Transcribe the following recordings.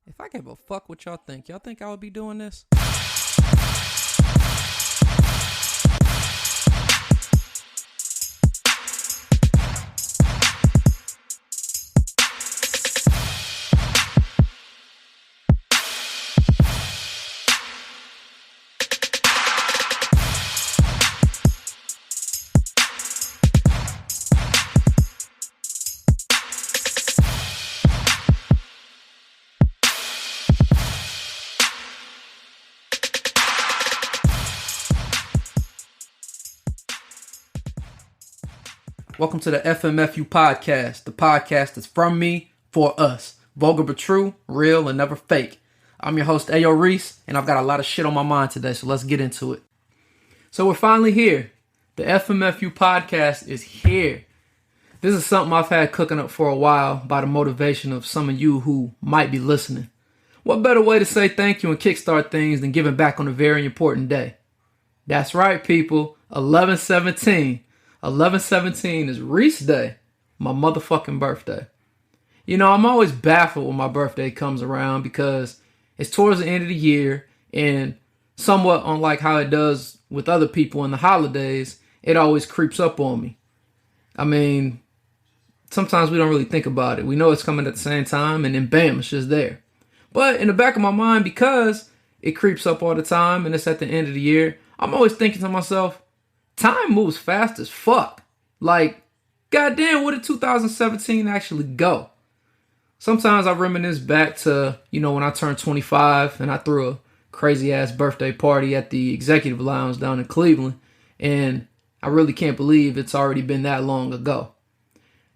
If I gave a fuck what y'all think I would be doing this? Welcome to the FMFU podcast, the podcast that's from me, for us. Vulgar but true, real and never fake. I'm your host, Ayo Reese, and I've got a lot of shit on my mind today, so let's get into it. So we're finally here. The FMFU podcast is here. This is something I've had cooking up for a while by the motivation of some of you who might be listening. What better way to say thank you and kickstart things than giving back on a very important day? That's right, people. 11/17. 11/17 is Reese Day, my motherfucking birthday. You know, I'm always baffled when my birthday comes around because it's towards the end of the year, and somewhat unlike how it does with other people in the holidays, it always creeps up on me. I mean, sometimes we don't really think about it. We know it's coming at the same time, and then bam, it's just there. But in the back of my mind, because it creeps up all the time and it's at the end of the year, I'm always thinking to myself, time moves fast as fuck. Like, goddamn, where did 2017 actually go? Sometimes I reminisce back to, when I turned 25 and I threw a crazy ass birthday party at the Executive Lounge down in Cleveland. And I really can't believe it's already been that long ago.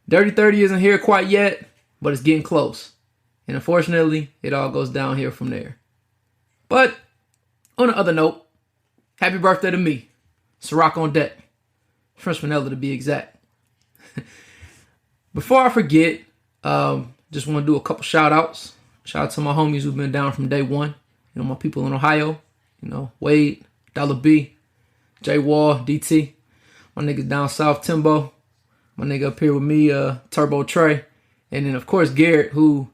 Dirty 30 isn't here quite yet, but it's getting close. And unfortunately, it all goes down here from there. But on the other note, happy birthday to me. Ciroc on deck. French vanilla to be exact. Before I forget, just want to do a couple shout outs. Shout out to my homies who've been down from day one. My people in Ohio. Wade, Dollar B, J Wall, DT. My niggas down south, Timbo. My nigga up here with me, Turbo Trey. And then, of course, Garrett, who,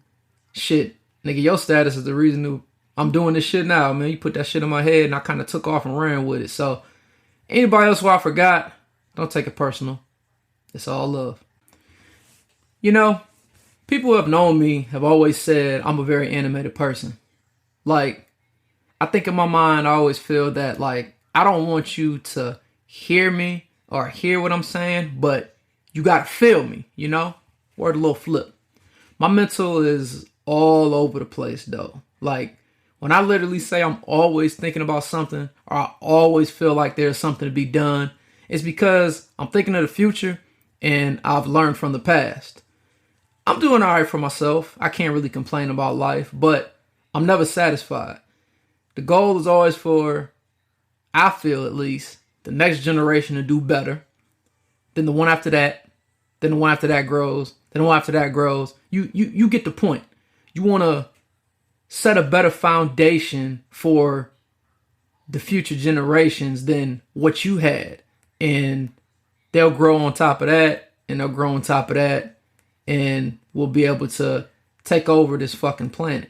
nigga, your status is the reason I'm doing this shit now, man. You put that shit in my head and I kind of took off and ran with it. So, anybody else who I forgot, don't take it personal. It's all love. People who have known me have always said I'm a very animated person. Like, I think in my mind, I always feel that, I don't want you to hear me or hear what I'm saying, but you gotta feel me, Word a little flip. My mental is all over the place, though. When I literally say I'm always thinking about something or I always feel like there's something to be done, it's because I'm thinking of the future and I've learned from the past. I'm doing all right for myself. I can't really complain about life, but I'm never satisfied. The goal is always for, I feel at least, the next generation to do better. Then the one after that. Then the one after that grows. Then the one after that grows. You get the point. You want to set a better foundation for the future generations than what you had. And they'll grow on top of that, and they'll grow on top of that, and we'll be able to take over this fucking planet.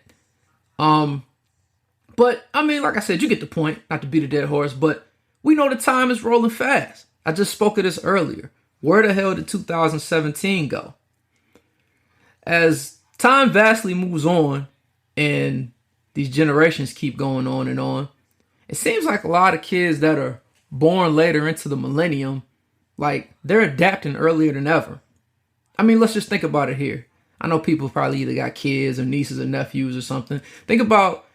But, like I said, you get the point, not to beat a dead horse, but we know the time is rolling fast. I just spoke of this earlier. Where the hell did 2017 go? As time vastly moves on, and these generations keep going on and on, it seems like a lot of kids that are born later into the millennium, they're adapting earlier than ever. Let's just think about it here. I know people probably either got kids or nieces or nephews or something. Think about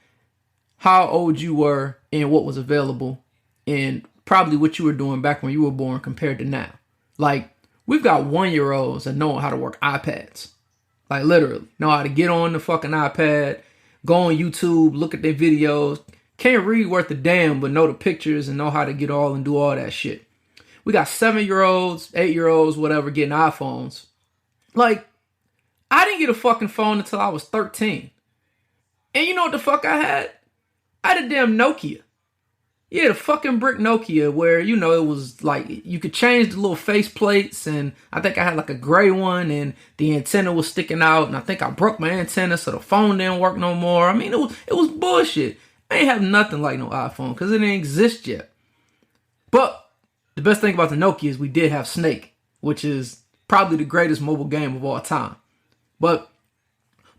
how old you were and what was available and probably what you were doing back when you were born compared to now. We've got 1-year-olds that know how to work iPads. Literally. Know how to get on the fucking iPad, go on YouTube, look at their videos. Can't read worth a damn, but know the pictures and know how to get all and do all that shit. We got 7-year-olds, 8-year-olds, whatever, getting iPhones. I didn't get a fucking phone until I was 13. And you know what the fuck I had? I had a damn Nokia. Yeah, the fucking brick Nokia where, it was like you could change the little face plates, and I think I had like a gray one and the antenna was sticking out, and I think I broke my antenna so the phone didn't work no more. I mean, it was bullshit. I ain't have nothing like no iPhone because it didn't exist yet. But the best thing about the Nokia is we did have Snake, which is probably the greatest mobile game of all time. But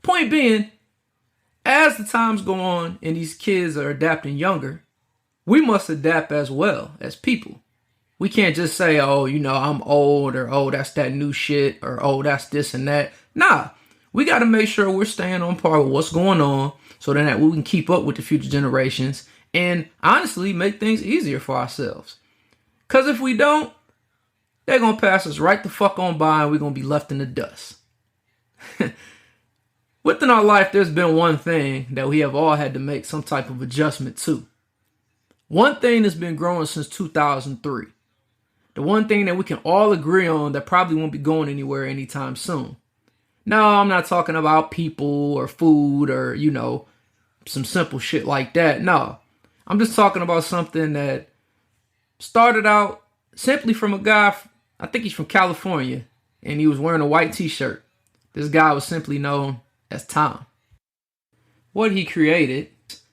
point being, as the times go on and these kids are adapting younger, we must adapt as well as people. We can't just say, oh, I'm old, or oh, that's that new shit, or oh, that's this and that. Nah, we got to make sure we're staying on par with what's going on so that we can keep up with the future generations and honestly make things easier for ourselves. Because if we don't, they're going to pass us right the fuck on by and we're going to be left in the dust. Within our life, there's been one thing that we have all had to make some type of adjustment to. One thing that's been growing since 2003. The one thing that we can all agree on that probably won't be going anywhere anytime soon. No, I'm not talking about people or food or, some simple shit like that. No, I'm just talking about something that started out simply from a guy, I think he's from California, and he was wearing a white t-shirt. This guy was simply known as Tom. What he created,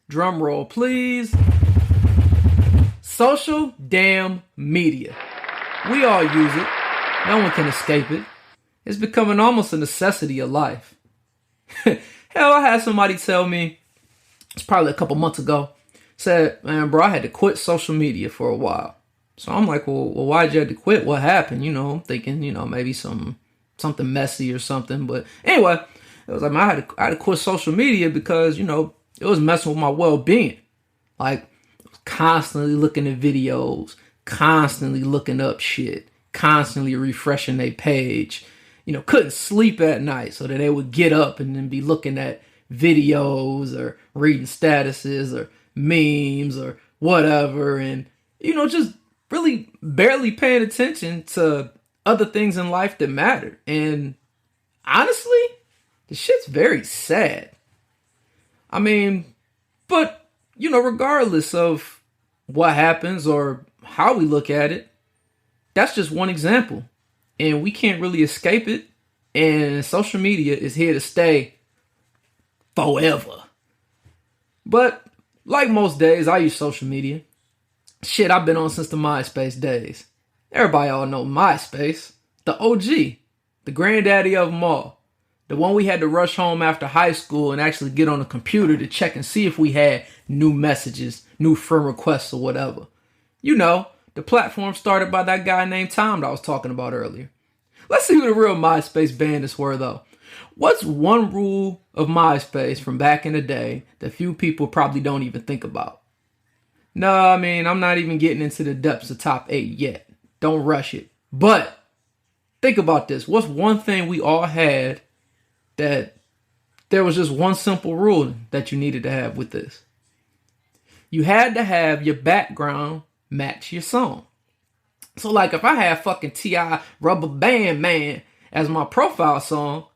drum roll please, social damn media. We all use it. No one can escape it. It's becoming almost a necessity of life. Hell, I had somebody tell me, it's probably a couple months ago, said, man, bro, I had to quit social media for a while. So I'm like, well, why'd you have to quit? What happened? I'm thinking, maybe something messy or something. But anyway, it was like, man, I had to quit social media because, it was messing with my well-being. Like, constantly looking at videos, constantly looking up shit, constantly refreshing their page. Couldn't sleep at night so that they would get up and then be looking at videos or reading statuses or memes or whatever, and just really barely paying attention to other things in life that matter. And honestly, the shit's very sad. I mean, but regardless of what happens or how we look at it, that's just one example. And we can't really escape it. And social media is here to stay forever. But like most days, I use social media. Shit, I've been on since the MySpace days. Everybody all know MySpace. The OG. The granddaddy of them all. The one we had to rush home after high school and actually get on the computer to check and see if we had new messages, new friend requests or whatever. The platform started by that guy named Tom that I was talking about earlier. Let's see who the real MySpace bandits were though. What's one rule of MySpace from back in the day that few people probably don't even think about? No, I mean, I'm not even getting into the depths of top 8 yet. Don't rush it. But think about this. What's one thing we all had that there was just one simple rule that you needed to have with this? You had to have your background match your song. So like if I have fucking T.I. Rubber Band Man as my profile song,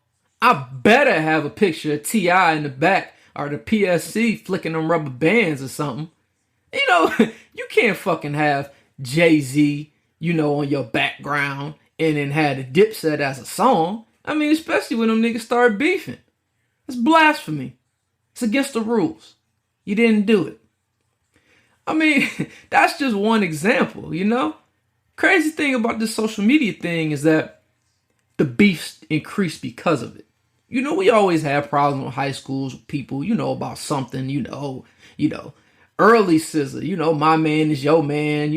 I better have a picture of T.I. in the back or the PSC flicking them rubber bands or something. You can't fucking have Jay-Z, on your background and then have the Dipset as a song. I mean, especially when them niggas start beefing. It's blasphemy. It's against the rules. You didn't do it. I mean, that's just one example, Crazy thing about this social media thing is that the beefs increased because of it. We always have problems with high schools with people, about something, early scissor, my man is your man,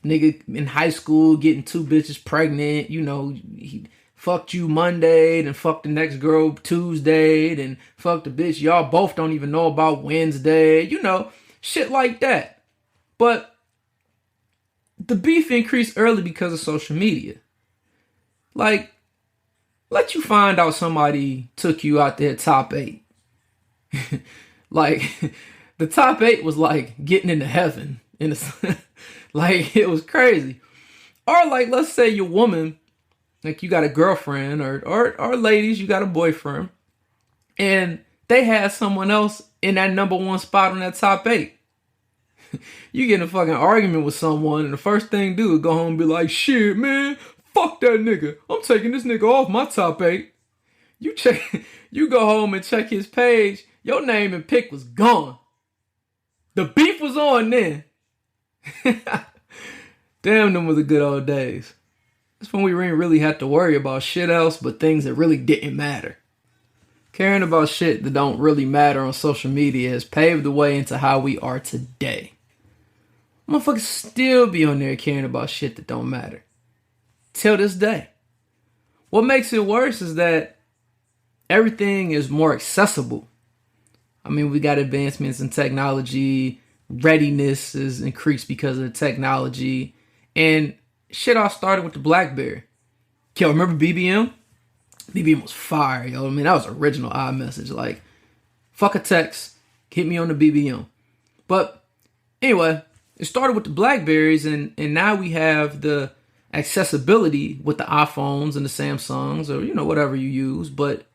nigga in high school getting 2 bitches pregnant, he fucked you Monday, then fucked the next girl Tuesday, then fucked the bitch y'all both don't even know about Wednesday, shit like that. But the beef increased early because of social media. Like, let you find out somebody took you out their top 8. Like, the top 8 was like getting into heaven. Like, it was crazy. Or like, let's say your woman, like you got a girlfriend or ladies, you got a boyfriend, and they had someone else in that number 1 spot on that top 8. You get in a fucking argument with someone, and the first thing do is go home and be like, shit, man, fuck that nigga. I'm taking this nigga off my top 8. You check, you go home and check his page. Your name and pick was gone. The beef was on then. Damn, them were the good old days. That's when we didn't really have to worry about shit else but things that really didn't matter. Caring about shit that don't really matter on social media has paved the way into how we are today. Motherfuckers still be on there caring about shit that don't matter. Till this day. What makes it worse is that everything is more accessible. I mean, we got advancements in technology. Readiness is increased because of the technology. And shit all started with the BlackBerry. Yo, remember BBM? BBM was fire, yo. I mean, that was original iMessage. Like, fuck a text. Hit me on the BBM. But anyway, it started with the BlackBerries, and now we have the accessibility with the iPhones and the Samsungs, or, you know, whatever you use. But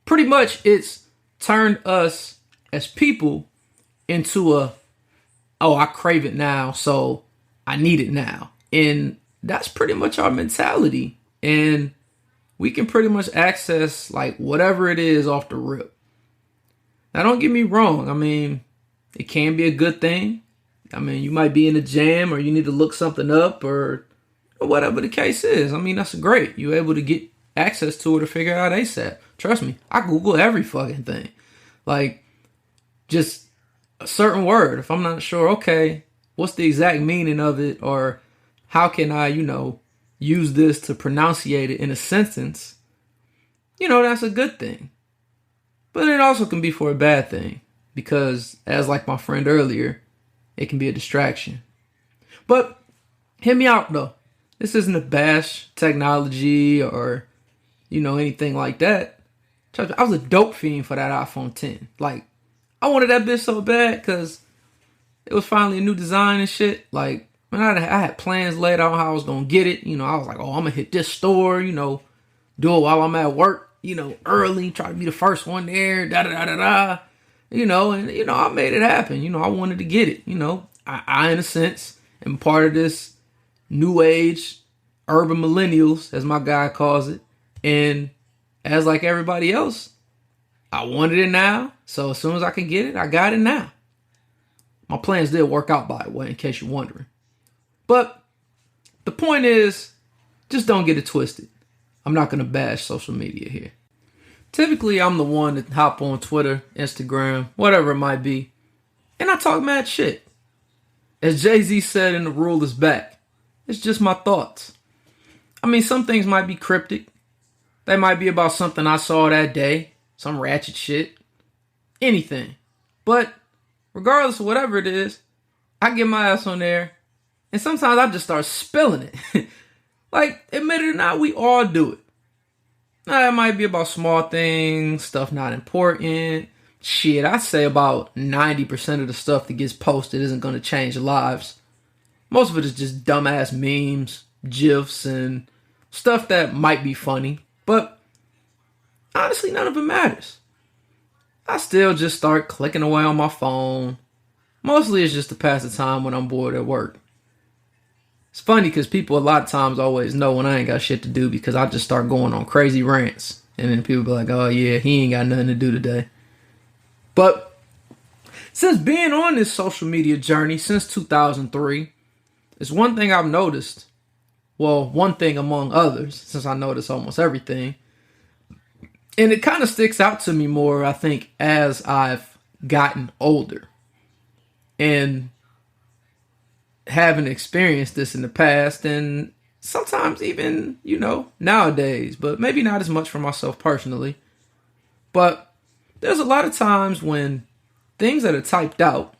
pretty much it's turned us as people into I crave it now, so I need it now. And that's pretty much our mentality. And we can pretty much access like whatever it is off the rip. Now, don't get me wrong. I mean, it can be a good thing. I mean, you might be in a jam or you need to look something up or whatever the case is. I mean, that's great. You're able to get access to it or figure it out ASAP. Trust me, I Google every fucking thing. Like, just a certain word. If I'm not sure, okay, what's the exact meaning of it, or how can I, use this to pronunciate it in a sentence, that's a good thing. But it also can be for a bad thing, because as like my friend earlier, it can be a distraction. But hear me out though. This isn't a bash technology or, anything like that. I was a dope fiend for that iPhone 10. Like, I wanted that bitch so bad because it was finally a new design and shit. Like, man, I had plans laid out how I was going to get it. I was like, I'm going to hit this store, do it while I'm at work, early, try to be the first one there, da-da-da-da-da. I made it happen. I wanted to get it. I, in a sense, am part of this new age, urban millennials, as my guy calls it. And as like everybody else, I wanted it now. So as soon as I can get it, I got it now. My plans did work out, by the way, in case you're wondering. But the point is, just don't get it twisted. I'm not going to bash social media here. Typically, I'm the one that hop on Twitter, Instagram, whatever it might be, and I talk mad shit. As Jay-Z said in The Rule Is Back, it's just my thoughts. I mean, some things might be cryptic. They might be about something I saw that day, some ratchet shit, anything. But regardless of whatever it is, I get my ass on there, and sometimes I just start spilling it. Like, admit it or not, we all do it. Now, it might be about small things, stuff not important. Shit, I'd say about 90% of the stuff that gets posted isn't going to change lives. Most of it is just dumbass memes, GIFs, and stuff that might be funny. But honestly, none of it matters. I still just start clicking away on my phone. Mostly it's just to pass the time when I'm bored at work. It's funny because people a lot of times always know when I ain't got shit to do because I just start going on crazy rants. And then people be like, oh yeah, he ain't got nothing to do today. But since being on this social media journey since 2003, it's one thing I've noticed. Well, one thing among others, since I notice almost everything. And it kind of sticks out to me more, I think, as I've gotten older. And having experienced this in the past and sometimes even, nowadays, but maybe not as much for myself personally. But there's a lot of times when things that are typed out,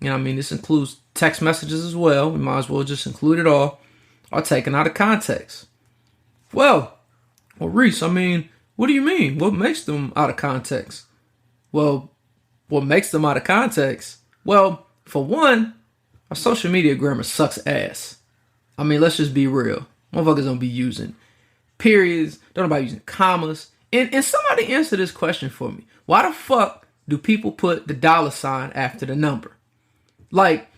this includes text messages as well, we might as well just include it all, are taken out of context. Well, Reese, what do you mean? What makes them out of context? Well, what makes them out of context? Well, for one, our social media grammar sucks ass. Let's just be real. Motherfuckers don't be using periods, don't nobody using commas. And somebody answer this question for me. Why the fuck do people put the $ after the number? Like,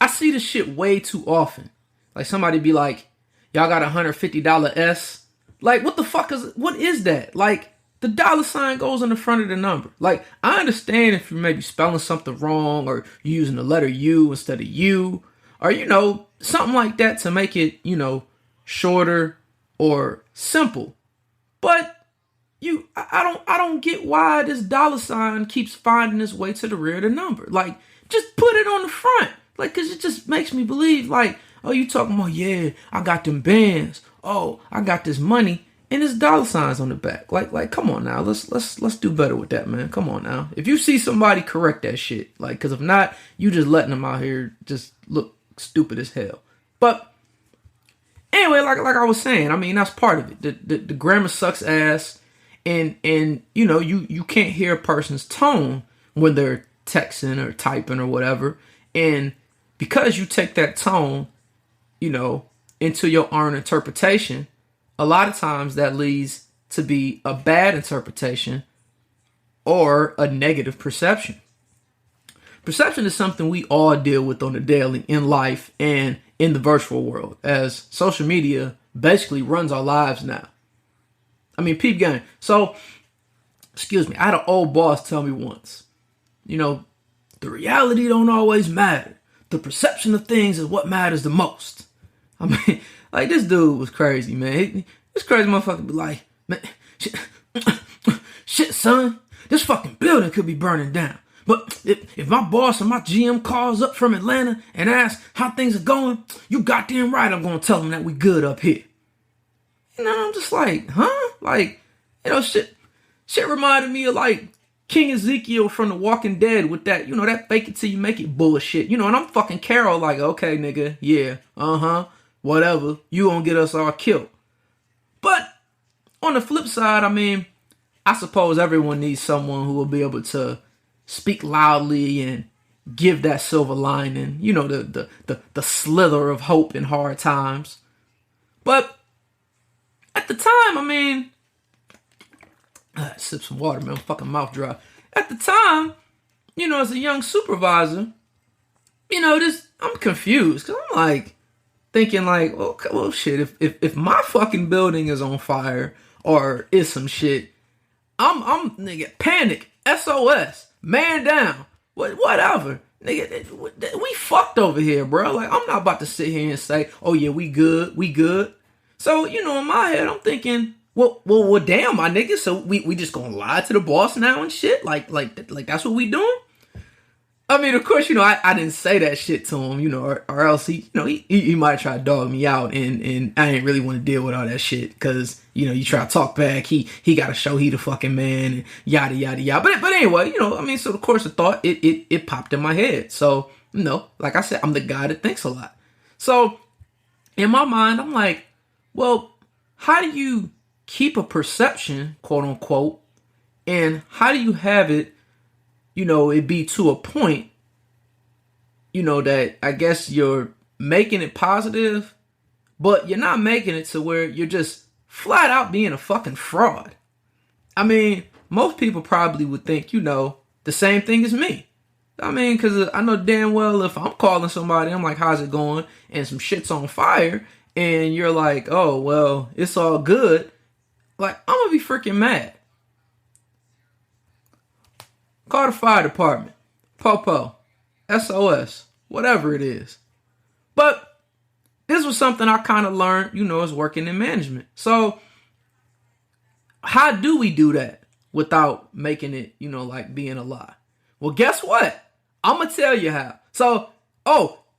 I see this shit way too often. Like somebody be like, y'all got $150 S. Like, what is that? Like, the dollar sign goes on the front of the number. Like, I understand if you're maybe spelling something wrong or you're using the letter U instead of U, or, something like that to make it, shorter or simple. But I don't get why this dollar sign keeps finding its way to the rear of the number. Like, just put it on the front. Like, cause it just makes me believe, like, oh, you talking about, yeah, I got them bands. Oh, I got this money. And there's dollar signs on the back. Like, come on now. Let's do better with that, man. Come on now. If you see somebody, correct that shit. Like, cause if not, you just letting them out here just look stupid as hell. But anyway, like I was saying, I mean, that's part of it. The grammar sucks ass. And you can't hear a person's tone when they're texting or typing or whatever. And because you take that tone, into your own interpretation, a lot of times that leads to be a bad interpretation or a negative perception. Perception is something we all deal with on the daily in life and in the virtual world, as social media basically runs our lives now. I mean, peep game. So, excuse me, I had an old boss tell me once, the reality don't always matter. The perception of things is what matters the most. I mean, like, this dude was crazy, man. This crazy motherfucker be like, man, shit, son, this fucking building could be burning down. But if my boss or my GM calls up from Atlanta and asks how things are going, you goddamn right I'm going to tell them that we good up here. I'm just like, huh? Like, shit reminded me of, like, King Ezekiel from The Walking Dead with that, that fake it till you make it bullshit. And I'm fucking Carol like, okay, nigga, yeah, whatever. You gonna get us all killed. But on the flip side, I mean, I suppose everyone needs someone who will be able to speak loudly and give that silver lining, the slither of hope in hard times. But at the time, I mean, sip some water, man. Fucking mouth dry. At the time, as a young supervisor, I'm confused because I'm like thinking like, well, shit. If my fucking building is on fire or is some shit, I'm nigga panic, SOS, man down, whatever, nigga. We fucked over here, bro. Like, I'm not about to sit here and say, oh yeah, we good. So in my head, I'm thinking, well, damn, my nigga. So we just gonna lie to the boss now and shit? Like that's what we doing? I mean, of course, I didn't say that shit to him, or else he might try to dog me out, and I ain't really want to deal with all that shit, because, you try to talk back, he got to show he the fucking man, and yada, yada, yada. But anyway, so the course of thought, it popped in my head. So, like I said, I'm the guy that thinks a lot. So, in my mind, I'm like, well, how do you keep a perception, quote unquote, and how do you have it, it be to a point, that I guess you're making it positive, but you're not making it to where you're just flat out being a fucking fraud. I mean, most people probably would think, the same thing as me. I mean, because I know damn well if I'm calling somebody, I'm like, how's it going? And some shit's on fire, and you're like, oh, well, it's all good. Like, I'm going to be freaking mad. Call the fire department, Popo, SOS, whatever it is. But this was something I kind of learned, as working in management. So how do we do that without making it, like being a lie? Well, guess what? I'm going to tell you how. So,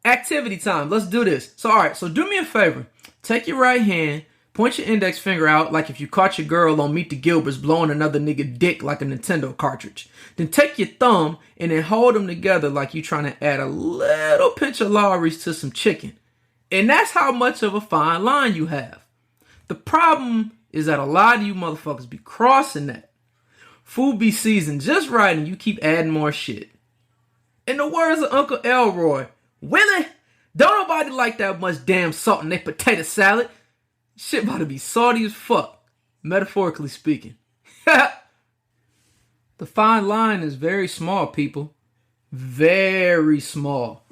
activity time. Let's do this. So, all right. So do me a favor. Take your right hand. Point your index finger out like if you caught your girl on Meet the Gilberts blowing another nigga dick like a Nintendo cartridge. Then take your thumb and then hold them together like you trying to add a little pinch of Lawry's to some chicken. And that's how much of a fine line you have. The problem is that a lot of you motherfuckers be crossing that. Food be seasoned just right and you keep adding more shit. In the words of Uncle Elroy, Willie, don't nobody like that much damn salt in their potato salad. Shit about to be salty as fuck, metaphorically speaking. The fine line is very small, people. Very small.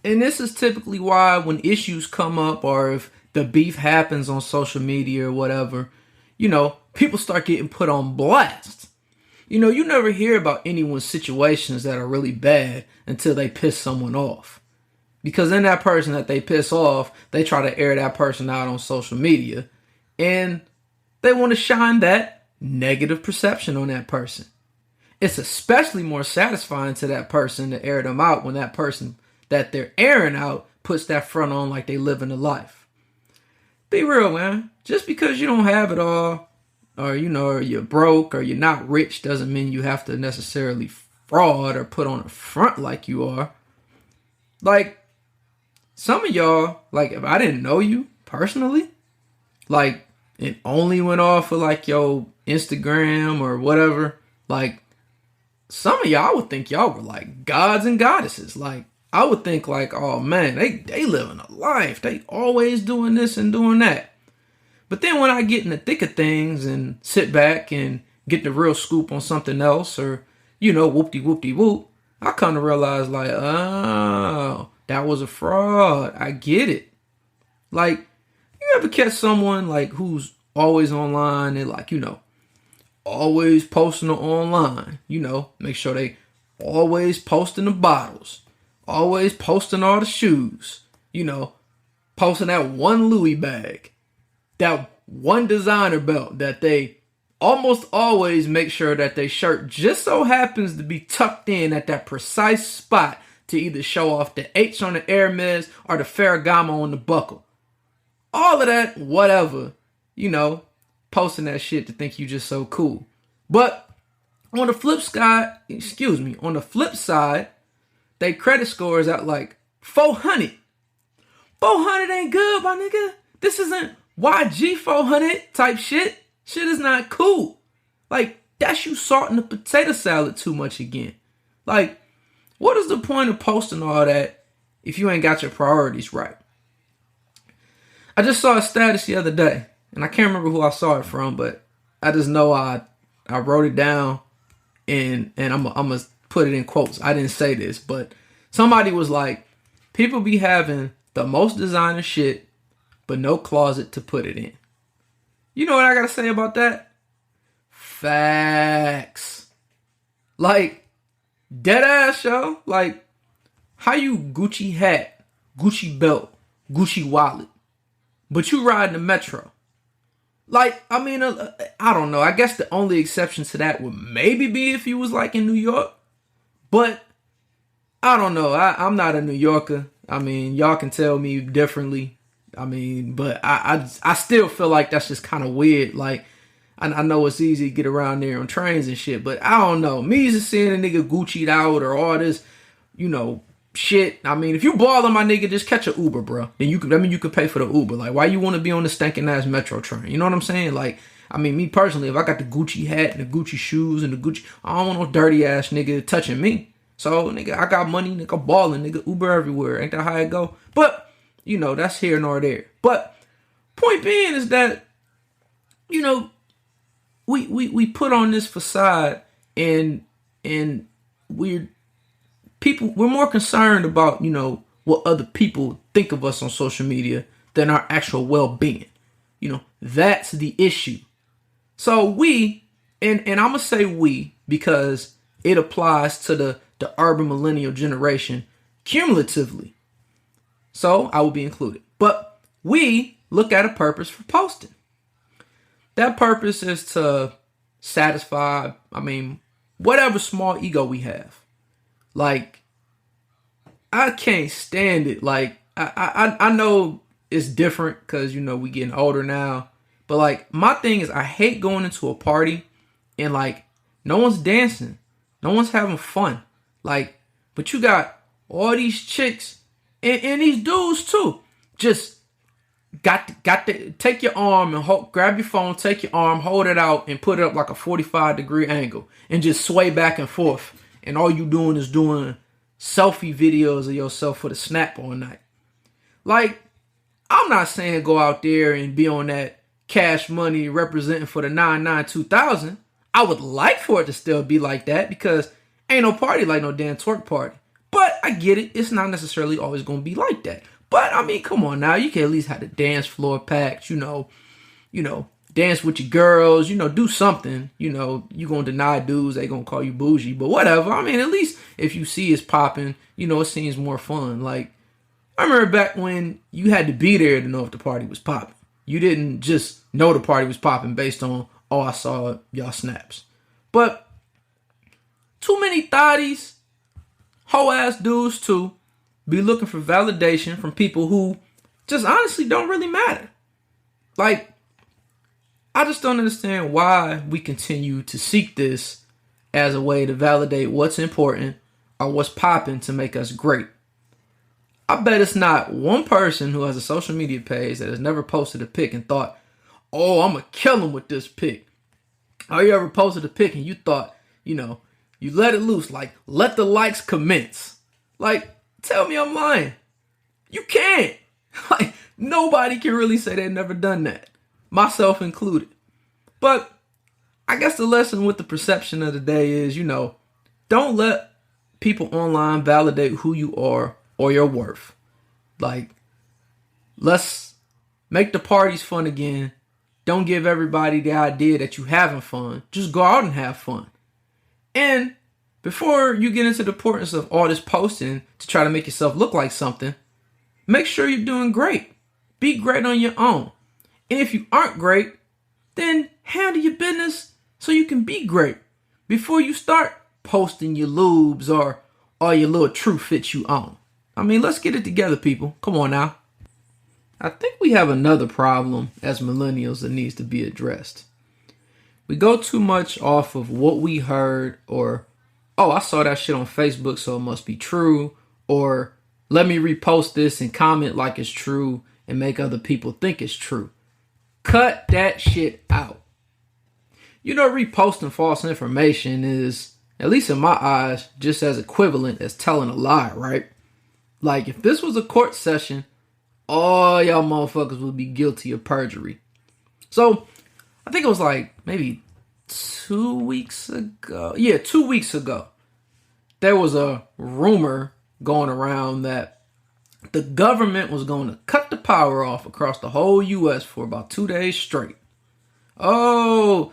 And this is typically why when issues come up or if the beef happens on social media or whatever, people start getting put on blast. You never hear about anyone's situations that are really bad until they piss someone off. Because then that person that they piss off, they try to air that person out on social media. And they want to shine that negative perception on that person. It's especially more satisfying to that person to air them out when that person that they're airing out puts that front on like they living a life. Be real, man. Just because you don't have it all, or you're broke or you're not rich, doesn't mean you have to necessarily fraud or put on a front like you are. Like, some of y'all, like, if I didn't know you personally, like, it only went off of like your Instagram or whatever, like, some of y'all would think y'all were like gods and goddesses. Like, I would think like, oh man, they living a life. They always doing this and doing that. But then when I get in the thick of things and sit back and get the real scoop on something else, or, whoop-de-whoop-de-whoop, I come to realize like, oh, that was a fraud. I get it. Like, you ever catch someone like who's always online and like, always posting online, make sure they always posting the bottles, always posting all the shoes, posting that one Louis bag, that one designer belt that they almost always make sure that their shirt just so happens to be tucked in at that precise spot to either show off the H on the Hermes or the Ferragamo on the buckle. All of that, whatever, posting that shit to think you just so cool. But on the flip side, they credit score is at like 400. 400 ain't good, my nigga. This isn't YG 400 type shit. Shit is not cool. Like, that's you salting the potato salad too much again. Like, what is the point of posting all that if you ain't got your priorities right? I just saw a status the other day, and I can't remember who I saw it from, but I just know I wrote it down, and I'm going to put it in quotes. I didn't say this, but somebody was like, people be having the most designer shit, but no closet to put it in. You know what I got to say about that? Facts. Like, dead ass, yo. Like, how you Gucci hat, Gucci belt, Gucci wallet, but you riding the metro? Like, I mean, I don't know. I guess the only exception to that would maybe be if you was like in New York. But I don't know. I'm not a New Yorker. I mean, y'all can tell me differently. I mean, but I still feel like that's just kind of weird. Like, I know it's easy to get around there on trains and shit, but I don't know. Me just seeing a nigga Gucci'd out or all this, shit. I mean, if you ballin', my nigga, just catch an Uber, bro. Then you could pay for the Uber. Like, why you want to be on the stinking ass metro train? You know what I'm saying? Like, I mean, me personally, if I got the Gucci hat and the Gucci shoes and the Gucci, I don't want no dirty ass nigga touching me. So, nigga, I got money, nigga, ballin', nigga, Uber everywhere. Ain't that how it go? But, that's here nor there. But, point being is that, we put on this facade and we're more concerned about, what other people think of us on social media than our actual well-being. That's the issue. So we, and I'm going to say we because it applies to the urban millennial generation cumulatively. So I will be included. But we look at a purpose for posting. That purpose is to satisfy, whatever small ego we have. Like, I can't stand it. Like, I know it's different because, we getting older now. But, like, my thing is I hate going into a party and, like, no one's dancing. No one's having fun. Like, but you got all these chicks and these dudes, too. Just got to take your arm and grab your phone, take your arm, hold it out, and put it up like a 45-degree angle. And just sway back and forth. And all you doing is doing selfie videos of yourself for the snap all night. Like, I'm not saying go out there and be on that Cash Money representing for the 9/9/2000. I would like for it to still be like that because ain't no party like no damn twerk party. But I get it. It's not necessarily always going to be like that. But I mean, come on now. You can at least have the dance floor packed, dance with your girls, do something. You going to deny dudes, they going to call you bougie, but whatever. I mean, at least if you see it's popping, it seems more fun. Like, I remember back when you had to be there to know if the party was popping. You didn't just know the party was popping based on, oh, I saw y'all snaps. But too many thotties, hoe ass dudes too, be looking for validation from people who just honestly don't really matter. Like, I just don't understand why we continue to seek this as a way to validate what's important or what's popping to make us great. I bet it's not one person who has a social media page that has never posted a pic and thought, oh, I'm going to kill him with this pic. Or you ever posted a pic and you thought, you let it loose, like, let the likes commence. Like, tell me I'm lying. You can't. Like, nobody can really say they've never done that, myself included. But I guess the lesson with the perception of the day is, don't let people online validate who you are or your worth. Like, let's make the parties fun again. Don't give everybody the idea that you're having fun. Just go out and have fun. And before you get into the importance of all this posting to try to make yourself look like something, make sure you're doing great. Be great on your own. And if you aren't great, then handle your business so you can be great before you start posting your lubes or your little true fits you own. I mean, let's get it together, people. Come on now. I think we have another problem as millennials that needs to be addressed. We go too much off of what we heard, or, oh, I saw that shit on Facebook, so it must be true, or let me repost this and comment like it's true and make other people think it's true. Cut that shit out. Reposting false information is, at least in my eyes, just as equivalent as telling a lie, right? Like, if this was a court session, all y'all motherfuckers would be guilty of perjury. So, I think it was like maybe 2 weeks ago. Yeah, 2 weeks ago. There was a rumor going around that the government was going to cut the power off across the whole U.S. for about 2 days straight. Oh,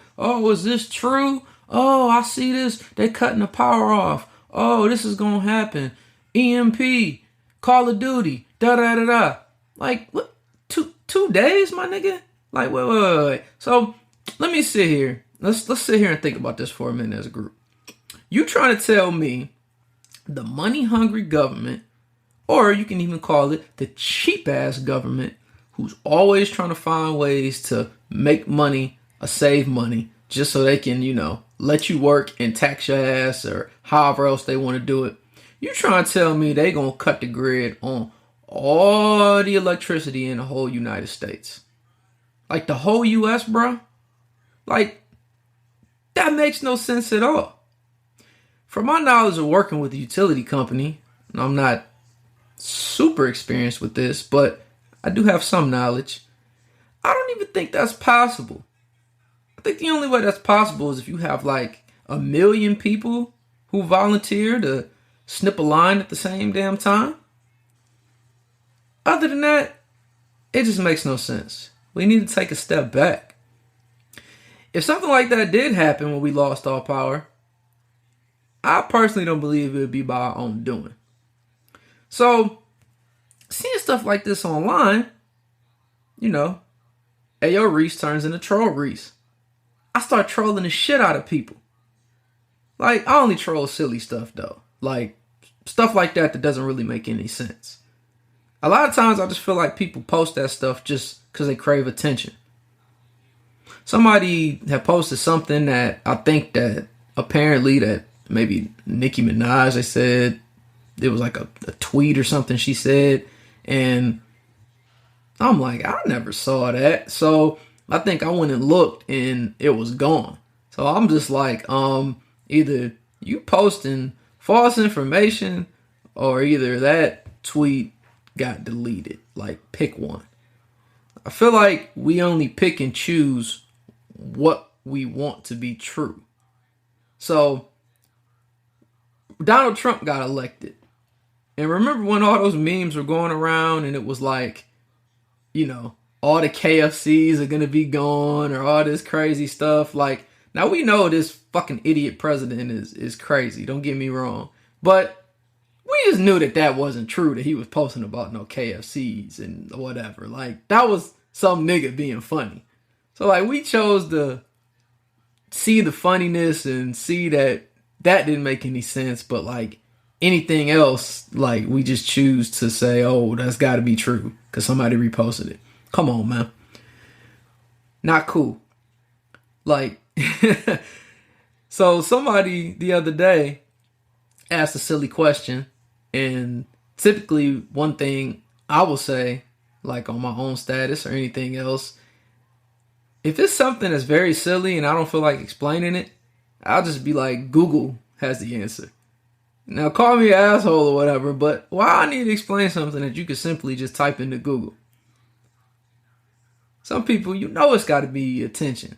is this true? Oh, I see this. They cutting the power off. Oh, this is going to happen. EMP, Call of Duty, da-da-da-da. Like, what? Two days, my nigga? Like, wait. So, let me sit here. Let's sit here and think about this for a minute as a group. You trying to tell me the money-hungry government, or you can even call it the cheap-ass government, who's always trying to find ways to make money or save money just so they can, let you work and tax your ass or however else they want to do it. You trying to tell me they going to cut the grid on all the electricity in the whole United States? Like the whole U.S., bro? Like, that makes no sense at all. From my knowledge of working with a utility company, and I'm not super experienced with this, but I do have some knowledge, I don't even think that's possible. I think the only way that's possible is if you have like 1 million people who volunteer to snip a line at the same damn time. Other than that, it just makes no sense. We need to take a step back. If something like that did happen when we lost all power, I personally don't believe it would be by our own doing. So, seeing stuff like this online, Ayo Reese turns into Troll Reese. I start trolling the shit out of people. Like, I only troll silly stuff though. Like, stuff like that doesn't really make any sense. A lot of times I just feel like people post that stuff just because they crave attention. Somebody had posted something that I think that apparently that maybe Nicki Minaj, they said, it was like a tweet or something she said. And I'm like, I never saw that. So I think I went and looked and it was gone. So I'm just like, either you posting false information or either that tweet got deleted. Like, pick one. I feel like we only pick and choose what we want to be true. So Donald Trump got elected. And remember when all those memes were going around and it was like, all the KFCs are going to be gone or all this crazy stuff. Like, now we know this fucking idiot president is crazy. Don't get me wrong. But we just knew that wasn't true, that he was posting about no KFCs and whatever. Like, that was some nigga being funny. So, like, we chose to see the funniness and see that didn't make any sense. But, like, anything else, like, we just choose to say, oh, that's got to be true because somebody reposted it. Come on, man. Not cool. Like, so somebody the other day asked a silly question, and typically one thing I will say, like on my own status or anything else, if it's something that's very silly and I don't feel like explaining it, I'll just be like, Google has the answer. Now, call me an asshole or whatever, but why I need to explain something that you could simply just type into Google? Some people, it's got to be attention.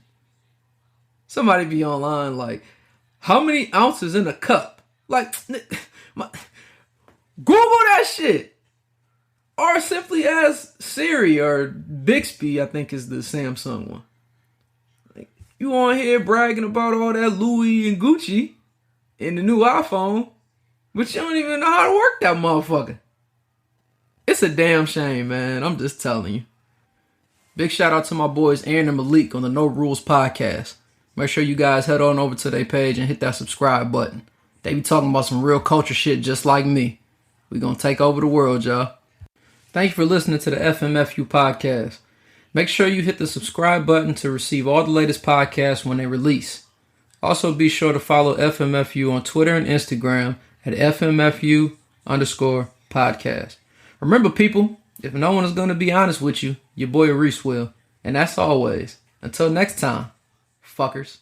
Somebody be online like, how many ounces in a cup? Like, Google that shit. Or simply ask Siri or Bixby, I think is the Samsung one. Like, you on here bragging about all that Louis and Gucci in the new iPhone, but you don't even know how to work that motherfucker. It's a damn shame, man. I'm just telling you. Big shout out to my boys Aaron and Malik on the No Rules podcast. Make sure you guys head on over to their page and hit that subscribe button. They be talking about some real culture shit just like me. We gonna take over the world, y'all. Thank you for listening to the FMFU podcast. Make sure you hit the subscribe button to receive all the latest podcasts when they release. Also be sure to follow FMFU on Twitter and Instagram at FMFU_podcast. Remember, people, if no one is going to be honest with you, your boy Reese will. And that's always. Until next time, fuckers.